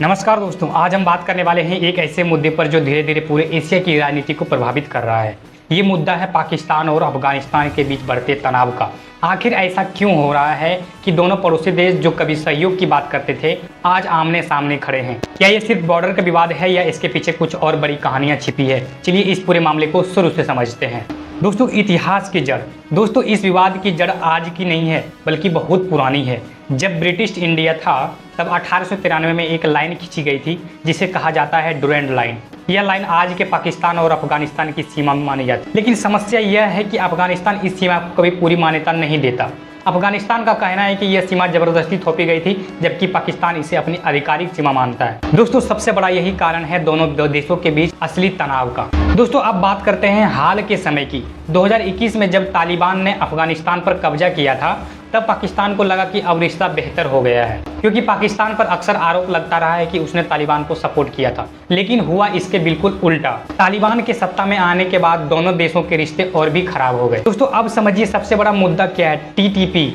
नमस्कार दोस्तों, आज हम बात करने वाले हैं एक ऐसे मुद्दे पर जो धीरे धीरे पूरे एशिया की राजनीति को प्रभावित कर रहा है। ये मुद्दा है पाकिस्तान और अफगानिस्तान के बीच बढ़ते तनाव का। आखिर ऐसा क्यों हो रहा है कि दोनों पड़ोसी देश जो कभी सहयोग की बात करते थे आज आमने सामने खड़े हैं? क्या ये सिर्फ बॉर्डर का विवाद है या इसके पीछे कुछ और बड़ी कहानियां छिपी है? चलिए इस पूरे मामले को शुरू से समझते हैं। दोस्तों, इतिहास की जड़। दोस्तों, इस विवाद की जड़ आज की नहीं है बल्कि बहुत पुरानी है। जब ब्रिटिश इंडिया था तब 1893 में एक लाइन खींची गई थी जिसे कहा जाता है डुरैंड लाइन। यह लाइन आज के पाकिस्तान और अफगानिस्तान की सीमा में मानी जाती है, लेकिन समस्या यह है कि अफगानिस्तान इस सीमा को कभी पूरी मान्यता नहीं देता। अफगानिस्तान का कहना है कि यह सीमा जबरदस्ती थोपी गई थी, जबकि पाकिस्तान इसे अपनी आधिकारिक सीमा मानता है। दोस्तों, सबसे बड़ा यही कारण है दोनों देशों के बीच असली तनाव का। दोस्तों, अब बात करते हैं हाल के समय की। 2021 में जब तालिबान ने अफगानिस्तान पर कब्जा किया था तब पाकिस्तान को लगा कि अब रिश्ता बेहतर हो गया है, क्योंकि पाकिस्तान पर अक्सर आरोप लगता रहा है कि उसने तालिबान को सपोर्ट किया था। लेकिन हुआ इसके बिल्कुल उल्टा। तालिबान के सत्ता में आने के बाद दोनों देशों के रिश्ते और भी खराब हो गए। दोस्तों, अब समझिए सबसे बड़ा मुद्दा क्या है। TTP,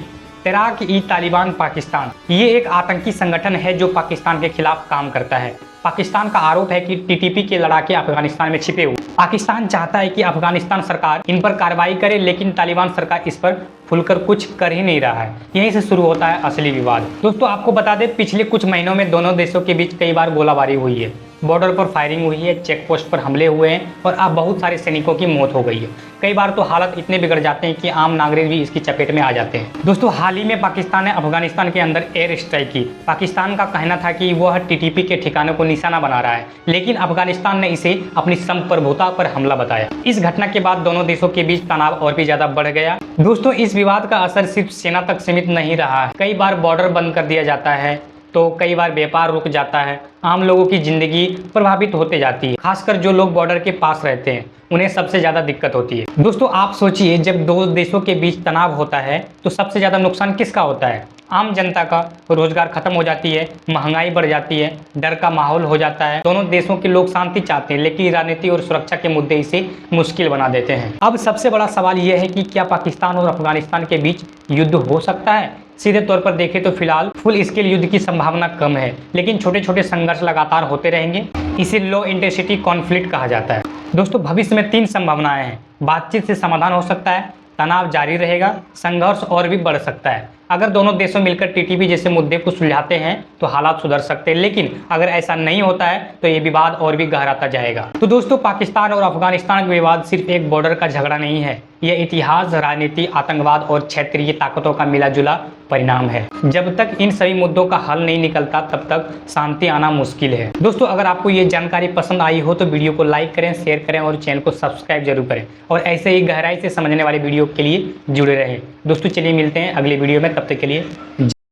तेहराक-ई-तालिबान पाकिस्तान। ये एक आतंकी संगठन है जो पाकिस्तान के खिलाफ काम करता है। पाकिस्तान का आरोप है कि TTP के लड़ाके अफगानिस्तान में छिपे हुए। पाकिस्तान चाहता है कि अफगानिस्तान सरकार इन पर कार्रवाई करे, लेकिन तालिबान सरकार इस पर खुलकर कुछ कर ही नहीं रहा है। यहीं से शुरू होता है असली विवाद। दोस्तों, आपको बता दें, पिछले कुछ महीनों में दोनों देशों के बीच कई बार गोलाबारी हुई है, बॉर्डर पर फायरिंग हुई है, चेक पोस्ट पर हमले हुए हैं और अब बहुत सारे सैनिकों की मौत हो गई है। कई बार तो हालत इतने बिगड़ जाते हैं कि आम नागरिक भी इसकी चपेट में आ जाते हैं। दोस्तों, हाल ही में पाकिस्तान ने अफगानिस्तान के अंदर एयर स्ट्राइक की। पाकिस्तान का कहना था कि वह TTP के ठिकानों को निशाना बना रहा है, लेकिन अफगानिस्तान ने इसे अपनी संप्रभुता पर हमला बताया। इस घटना के बाद दोनों देशों के बीच तनाव और भी ज्यादा बढ़ गया। दोस्तों, इस विवाद का असर सिर्फ सेना तक सीमित नहीं रहा है। कई बार बॉर्डर बंद कर दिया जाता है, तो कई बार व्यापार रुक जाता है, आम लोगों की जिंदगी प्रभावित होते जाती है। खासकर जो लोग बॉर्डर के पास रहते हैं उन्हें सबसे ज़्यादा दिक्कत होती है। दोस्तों, आप सोचिए, जब दो देशों के बीच तनाव होता है तो सबसे ज़्यादा नुकसान किसका होता है? आम जनता का। रोजगार खत्म हो जाती है, महंगाई बढ़ जाती है, डर का माहौल हो जाता है। दोनों देशों के लोग शांति चाहते हैं, लेकिन राजनीति और सुरक्षा के मुद्दे इसे मुश्किल बना देते हैं। अब सबसे बड़ा सवाल यह है कि क्या पाकिस्तान और अफगानिस्तान के बीच युद्ध हो सकता है? सीधे तौर पर देखें तो फिलहाल फुल स्केल युद्ध की संभावना कम है, लेकिन छोटे छोटे संघर्ष लगातार होते रहेंगे। इसे लो इंटेंसिटी कॉन्फ्लिक्ट कहा जाता है। दोस्तों, भविष्य में 3 संभावनाएं हैं। बातचीत से समाधान हो सकता है, तनाव जारी रहेगा, संघर्ष और भी बढ़ सकता है। अगर दोनों देशों मिलकर TTP जैसे मुद्दे को सुलझाते हैं तो हालात सुधर सकते हैं, लेकिन अगर ऐसा नहीं होता है तो ये विवाद और भी गहराता जाएगा। तो दोस्तों, पाकिस्तान और अफगानिस्तान का विवाद सिर्फ एक बॉर्डर का झगड़ा नहीं है। यह इतिहास, राजनीति, आतंकवाद और क्षेत्रीय ताकतों का मिला जुला परिणाम है। जब तक इन सभी मुद्दों का हल नहीं निकलता तब तक शांति आना मुश्किल है। दोस्तों, अगर आपको ये जानकारी पसंद आई हो तो वीडियो को लाइक करें, शेयर करें और चैनल को सब्सक्राइब जरूर करें, और ऐसे ही गहराई से समझने वाले वीडियो के लिए जुड़े रहें। दोस्तों, चलिए मिलते हैं अगली वीडियो में, तब तक के लिए।